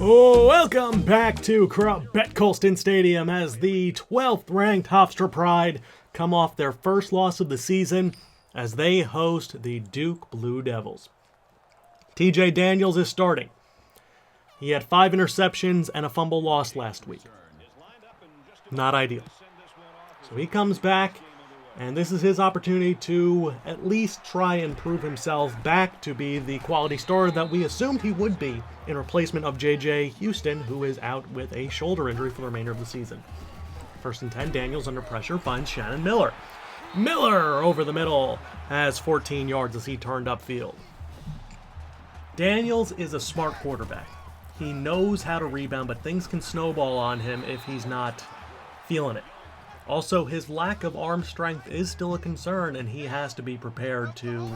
Welcome back to Chrebet Colston Stadium as the 12th ranked Hofstra Pride come off their first loss of the season as they host the Duke Blue Devils. TJ Daniels is starting. He had 5 interceptions and a fumble loss last week. Not ideal. So he comes back, and this is his opportunity to at least try and prove himself back to be the quality starter that we assumed he would be in replacement of J.J. Houston, who is out with a shoulder injury for the remainder of the season. 1st and 10, Daniels under pressure finds Shannon Miller. Miller over the middle has 14 yards as he turned upfield. Daniels is a smart quarterback. He knows how to rebound, but things can snowball on him if he's not feeling it. Also, his lack of arm strength is still a concern, and he has to be prepared to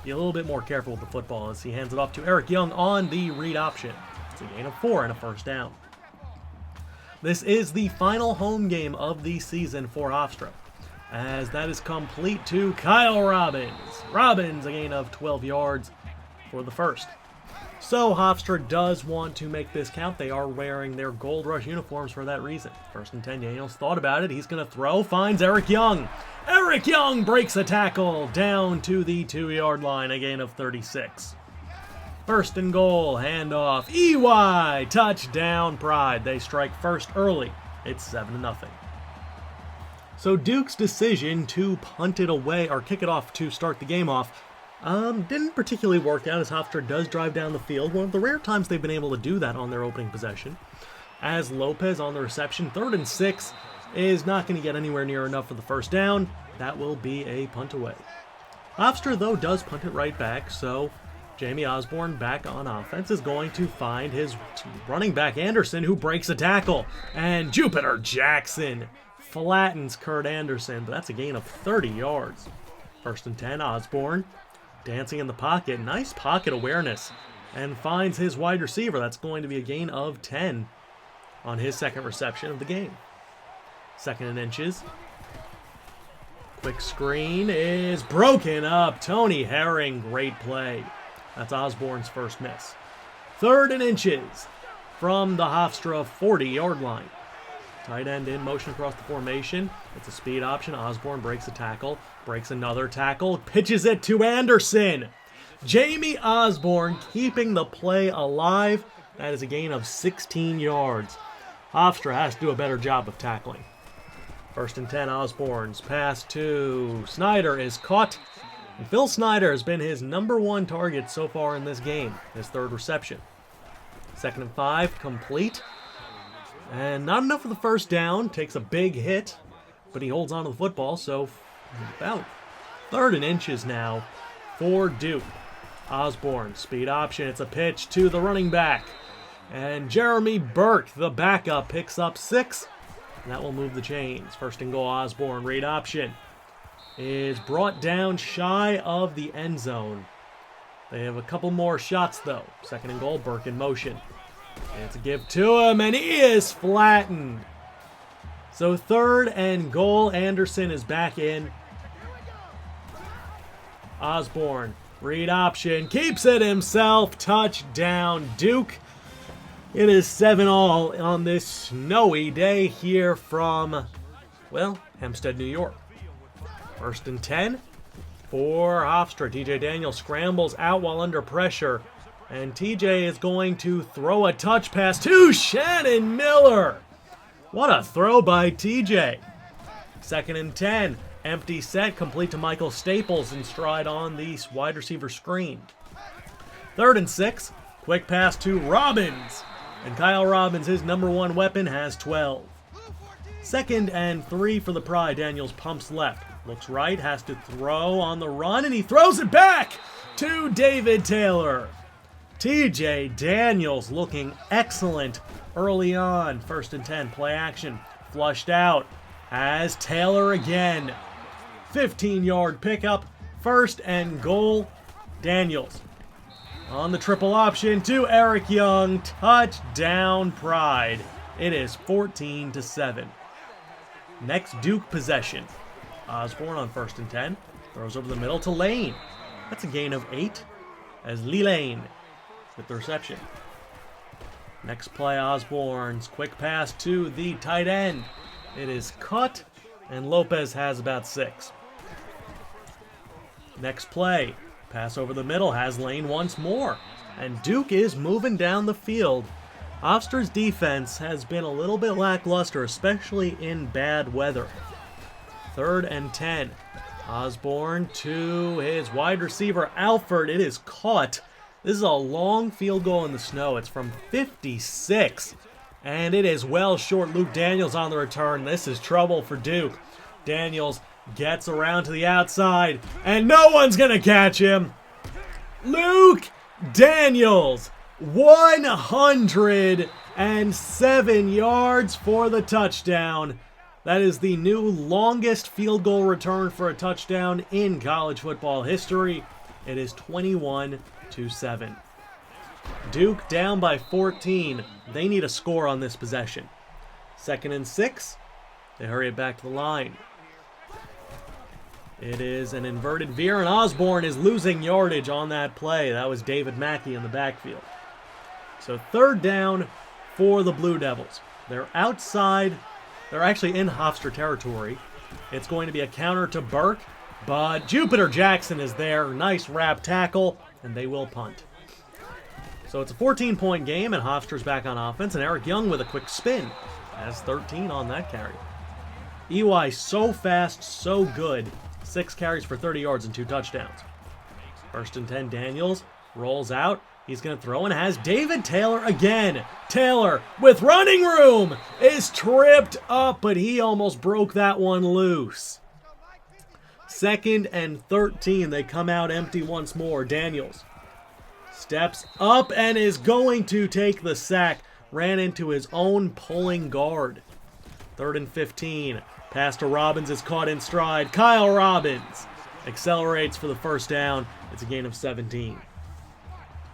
be a little bit more careful with the football as he hands it off to Eric Young on the read option. It's a gain of 4 and a first down. This is the final home game of the season for Hofstra, as that is complete to Kyle Robbins. Robbins, a gain of 12 yards for the first. So Hofstra does want to make this count. They are wearing their Gold Rush uniforms for that reason. 1st and 10, Daniels thought about it. He's going to throw, finds Eric Young. Eric Young breaks a tackle down to the 2-yard line, a gain of 36. 1st and goal, handoff, EY, touchdown Pride. They strike first early. It's 7-0. So Duke's decision to punt it away, or kick it off to start the game off, didn't particularly work out as Hofstra does drive down the field. One of the rare times they've been able to do that on their opening possession. As Lopez on the reception, 3rd and 6 is not going to get anywhere near enough for the first down. That will be a punt away. Hofstra, though, does punt it right back, so Jamie Osborne back on offense is going to find his running back Anderson, who breaks a tackle. And Jupiter Jackson flattens Kurt Anderson, but that's a gain of 30 yards. 1st and 10, Osborne dancing in the pocket, nice pocket awareness, and finds his wide receiver. That's going to be a gain of 10 on his second reception of the game. 2nd and inches. Quick screen is broken up. Tony Herring, great play. That's Osborne's first miss. 3rd and inches from the Hofstra 40-yard line. Tight end in motion across the formation. It's a speed option. Osborne breaks a tackle, breaks another tackle, pitches it to Anderson. Jamie Osborne keeping the play alive. That is a gain of 16 yards. Hofstra has to do a better job of tackling. 1st and 10, Osborne's pass to Snyder is caught. And Phil Snyder has been his #1 target so far in this game, his 3rd reception. 2nd and 5, complete. And not enough for the first down. Takes a big hit, but he holds on to the football, so about 3rd and inches now for Duke. Osborne, speed option. It's a pitch to the running back. And Jeremy Burke, the backup, picks up 6. And that will move the chains. 1st and goal, Osborne, read option. Is brought down shy of the end zone. They have a couple more shots, though. 2nd and goal, Burke in motion. And it's a give to him, and he is flattened. So 3rd and goal, Anderson is back in. Osborne, read option, keeps it himself, touchdown Duke. It is 7-all on this snowy day here from, well, Hempstead, New York. 1st and 10 for Hofstra. TJ Daniels scrambles out while under pressure. And TJ is going to throw a touch pass to Shannon Miller. What a throw by TJ. 2nd and 10. Empty set, complete to Michael Staples in stride on the wide receiver screen. 3rd and 6. Quick pass to Robbins. And Kyle Robbins, his #1 weapon, has 12. 2nd and 3 for the Pride. Daniels pumps left. Looks right, has to throw on the run, and he throws it back to David Taylor. TJ Daniels looking excellent early on. 1st and 10, play action. Flushed out. Has Taylor again. 15-yard pickup. 1st and goal. Daniels on the triple option to Eric Young. Touchdown Pride. It is 14-7. Next Duke possession. Osborne on 1st and 10. Throws over the middle to Lane. That's a gain of 8 as Lee Lane with the reception. Next play, Osborne's quick pass to the tight end. It is cut, and Lopez has about 6. Next play, pass over the middle, has lane once more. And Duke is moving down the field. Hofstra's defense has been a little bit lackluster, especially in bad weather. 3rd and 10. Osborne to his wide receiver, Alford. It is caught. This is a long field goal in the snow. It's from 56. And it is well short. Luke Daniels on the return. This is trouble for Duke. Daniels gets around to the outside, and no one's going to catch him. Luke Daniels, 107 yards for the touchdown. That is the new longest field goal return for a touchdown in college football history. It is 21-7. Duke down by 14. They need a score on this possession. 2nd and 6. They hurry it back to the line. It is an inverted veer, and Osborne is losing yardage on that play. That was David Mackey in the backfield. So 3rd down for the Blue Devils. They're outside. They're actually in Hofstra territory. It's going to be a counter to Burke, but Jupiter Jackson is there. Nice wrap tackle, and they will punt. So it's a 14-point game, and Hofstra's back on offense, and Eric Young with a quick spin has 13 on that carry. EY so fast, so good. 6 carries for 30 yards and 2 touchdowns. 1st and 10, Daniels rolls out. He's going to throw and has David Taylor again. Taylor, with running room, is tripped up, but he almost broke that one loose. 2nd and 13, they come out empty once more. Daniels steps up and is going to take the sack. Ran into his own pulling guard. 3rd and 15. Pass to Robbins is caught in stride. Kyle Robbins accelerates for the first down. It's a gain of 17.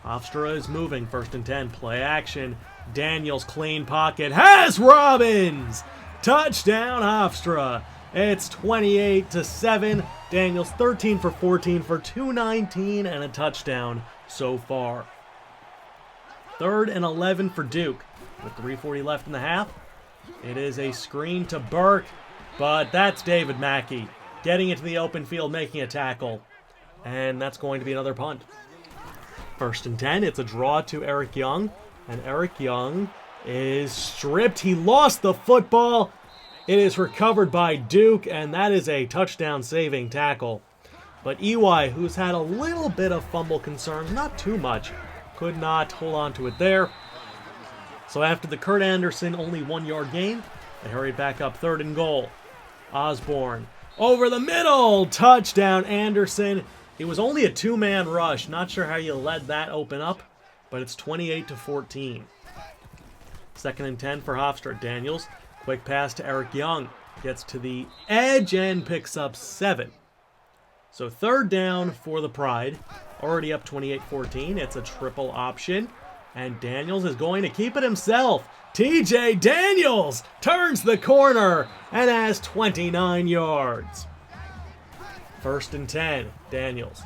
Hofstra is moving. 1st and 10. Play action. Daniels clean pocket. Has Robbins! Touchdown Hofstra. It's 28-7. Daniels 13 for 14 for 219 and a touchdown so far. 3rd and 11 for Duke. With 3:40 left in the half. It is a screen to Burke. But that's David Mackey getting into the open field, making a tackle. And that's going to be another punt. 1st and 10. It's a draw to Eric Young. And Eric Young is stripped. He lost the football. It is recovered by Duke, and that is a touchdown-saving tackle. But EY, who's had a little bit of fumble concerns, not too much, could not hold on to it there. So after the Kurt Anderson only 1-yard gain, they hurried back up 3rd and goal. Osborne over the middle, touchdown Anderson. It was only a 2-man rush. Not sure how you let that open up, but it's 28-14. 2nd and 10 for Hofstra. Daniels, quick pass to Eric Young. Gets to the edge and picks up 7. So 3rd down for the Pride. Already up 28-14. It's a triple option. And Daniels is going to keep it himself. TJ Daniels turns the corner and has 29 yards. 1st and 10. Daniels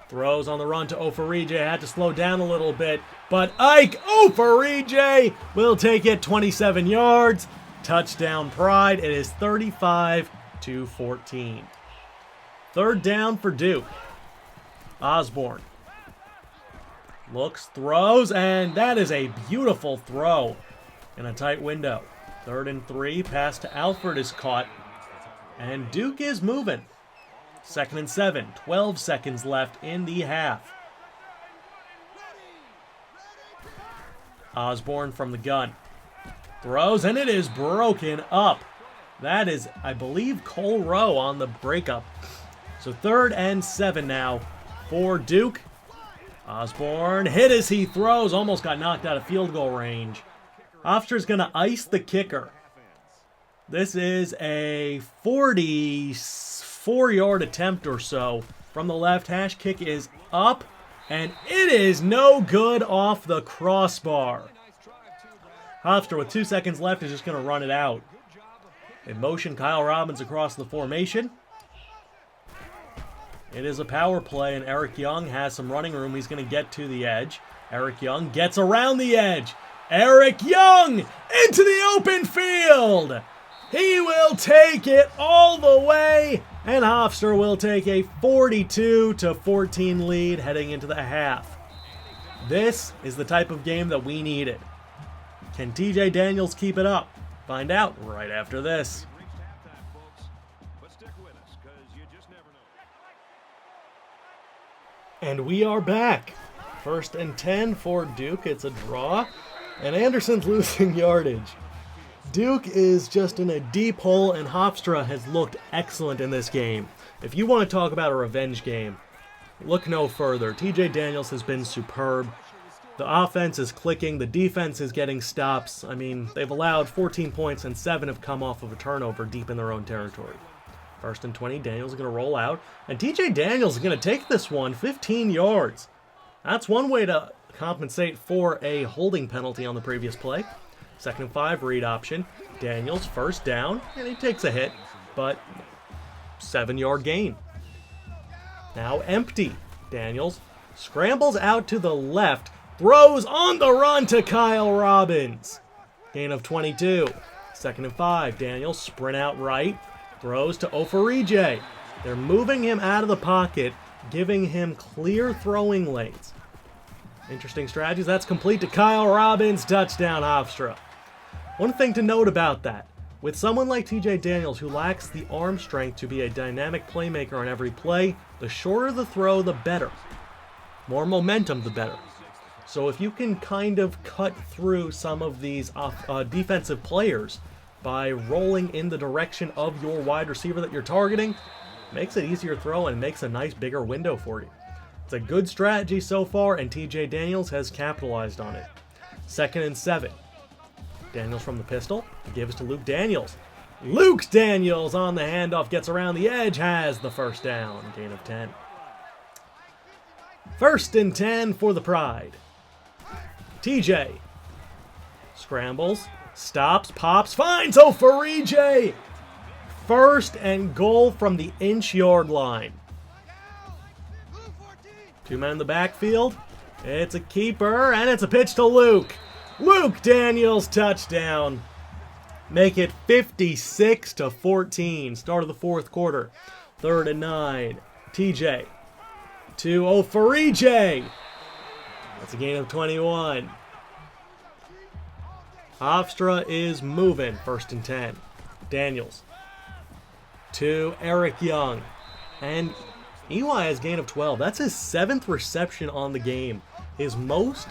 throws on the run to Ofarije. Had to slow down a little bit. But Ike Ofarije will take it 27 yards. Touchdown Pride. It is 35-14. 3rd down for Duke. Osborne looks, throws, and that is a beautiful throw in a tight window. 3rd and 3. Pass to Alford is caught. And Duke is moving. 2nd and 7. 12 seconds left in the half. Osborne from the gun. Throws, and it is broken up. That is, I believe, Cole Rowe on the breakup. So 3rd and 7 now for Duke. Osborne hit as he throws. Almost got knocked out of field goal range. Hofstra's going to ice the kicker. This is a 44-yard attempt or so from the left hash. Kick is up, and it is no good off the crossbar. Hofstra, with 2 seconds left, is just going to run it out. In motion, Kyle Robbins across the formation. It is a power play, and Eric Young has some running room. He's going to get to the edge. Eric Young gets around the edge. Eric Young into the open field. He will take it all the way, and Hofstra will take a 42-14 lead heading into the half. This is the type of game that we needed. Can TJ Daniels keep it up? Find out right after this. And we are back. 1st and 10 for Duke. It's a draw, and Anderson's losing yardage. Duke is just in a deep hole, and Hofstra has looked excellent in this game. If you want to talk about a revenge game, look no further. TJ Daniels has been superb. The offense is clicking. The defense is getting stops. I mean, they've allowed 14 points, and 7 have come off of a turnover deep in their own territory. 1st and 20, Daniels is going to roll out, and TJ Daniels is going to take this one 15 yards. That's one way to compensate for a holding penalty on the previous play. 2nd and 5, read option. Daniels, 1st down, and he takes a hit, but 7-yard gain. Now empty. Daniels scrambles out to the left, throws on the run to Kyle Robbins. Gain of 22. 2nd and 5, Daniels sprint out right, throws to Ofarije. They're moving him out of the pocket, giving him clear throwing lanes. Interesting strategies. That's complete to Kyle Robbins. Touchdown, Hofstra. One thing to note about that, with someone like TJ Daniels who lacks the arm strength to be a dynamic playmaker on every play, the shorter the throw, the better. More momentum, the better. So if you can kind of cut through some of these defensive players by rolling in the direction of your wide receiver that you're targeting, makes it easier to throw and makes a nice bigger window for you. It's a good strategy so far, and TJ Daniels has capitalized on it. 2nd and 7. Daniels from the pistol, gives to Luke Daniels. Luke Daniels on the handoff, gets around the edge, has the 1st down, gain of 10. 1st and 10 for the Pride. TJ scrambles, stops, pops, finds Ofarije. 1st and goal from the inch-yard line. 2 men in the backfield. It's a keeper, and it's a pitch to Luke. Luke Daniels, touchdown. Make it 56-14. Start of the 4th quarter. 3rd and 9. TJ to Ofarije. That's a gain of 21. Hofstra is moving. 1st and 10. Daniels to Eric Young. And EY has gain of 12. That's his 7th reception on the game. His most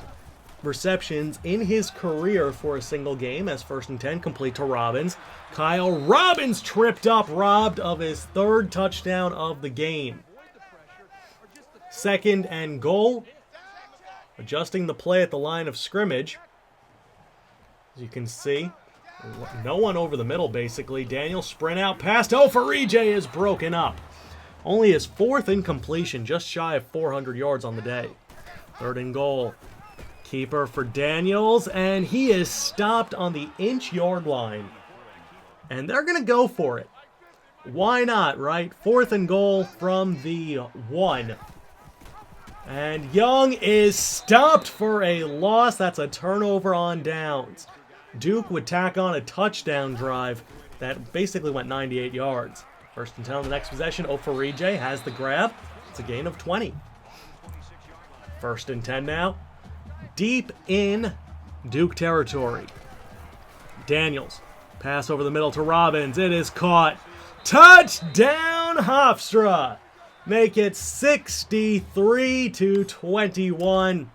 receptions in his career for a single game, as 1st and 10 complete to Robbins. Kyle Robbins tripped up, robbed of his 3rd touchdown of the game. 2nd and goal. Adjusting the play at the line of scrimmage. As you can see, no one over the middle basically. Daniel sprint out past Ofarije is broken up. Only his 4th incompletion, just shy of 400 yards on the day. 3rd and goal. Keeper for Daniels, and he is stopped on the inch-yard line. And they're going to go for it. Why not, right? 4th and goal from the 1. And Young is stopped for a loss. That's a turnover on downs. Duke would tack on a touchdown drive that basically went 98 yards. 1st and 10 on the next possession. Ofarije has the grab. It's a gain of 20. 1st and 10 now. Deep in Duke territory. Daniels. Pass over the middle to Robbins. It is caught. Touchdown, Hofstra. Make it 63-21.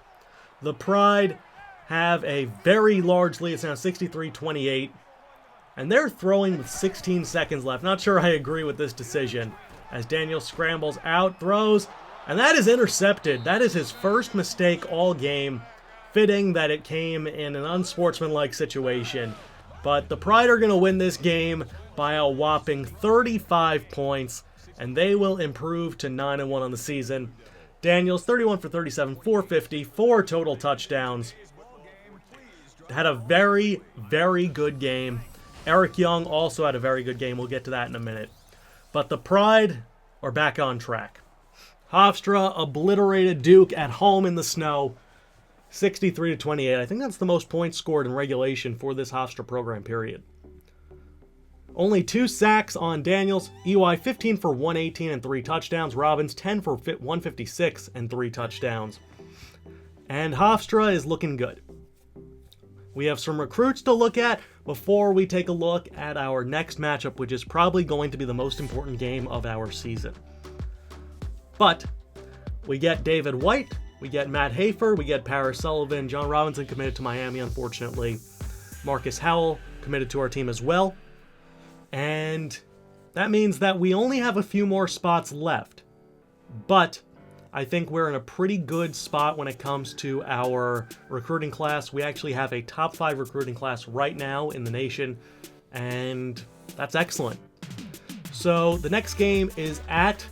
The Pride have a very large lead. It's now 63-28. And they're throwing with 16 seconds left. Not sure I agree with this decision. As Daniel scrambles out, throws, and that is intercepted. That is his first mistake all game. Fitting that it came in an unsportsmanlike situation. But the Pride are going to win this game by a whopping 35 points, and they will improve to 9-1 on the season. Daniels, 31 for 37, 450, 4 total touchdowns. Had a very, very good game. Eric Young also had a very good game. We'll get to that in a minute. But the Pride are back on track. Hofstra obliterated Duke at home in the snow. 63-28. I think that's the most points scored in regulation for this Hofstra program, period. Only 2 sacks on Daniels. EY 15 for 118 and 3 touchdowns. Robbins 10 for 156 and 3 touchdowns. And Hofstra is looking good. We have some recruits to look at before we take a look at our next matchup, which is probably going to be the most important game of our season. But we get David White, we get Matt Hafer, we get Paris Sullivan, John Robinson committed to Miami, unfortunately. Marcus Howell committed to our team as well. And that means that we only have a few more spots left. But I think we're in a pretty good spot when it comes to our recruiting class. We actually have a top 5 recruiting class right now in the nation, and that's excellent. So the next game is at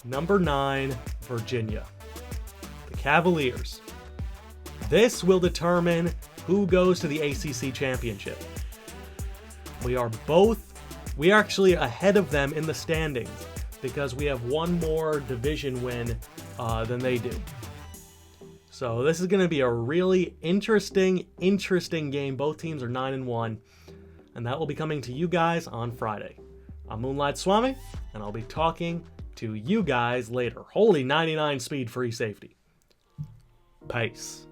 number 9, Virginia. The Cavaliers. This will determine who goes to the ACC championship. We are actually ahead of them in the standings because we have one more division win than they do. So this is going to be a really interesting game. Both teams are 9-1, and that will be coming to you guys on Friday. I'm Moonlight Swami, and I'll be talking to you guys later. Holy 99 speed free safety. Peace.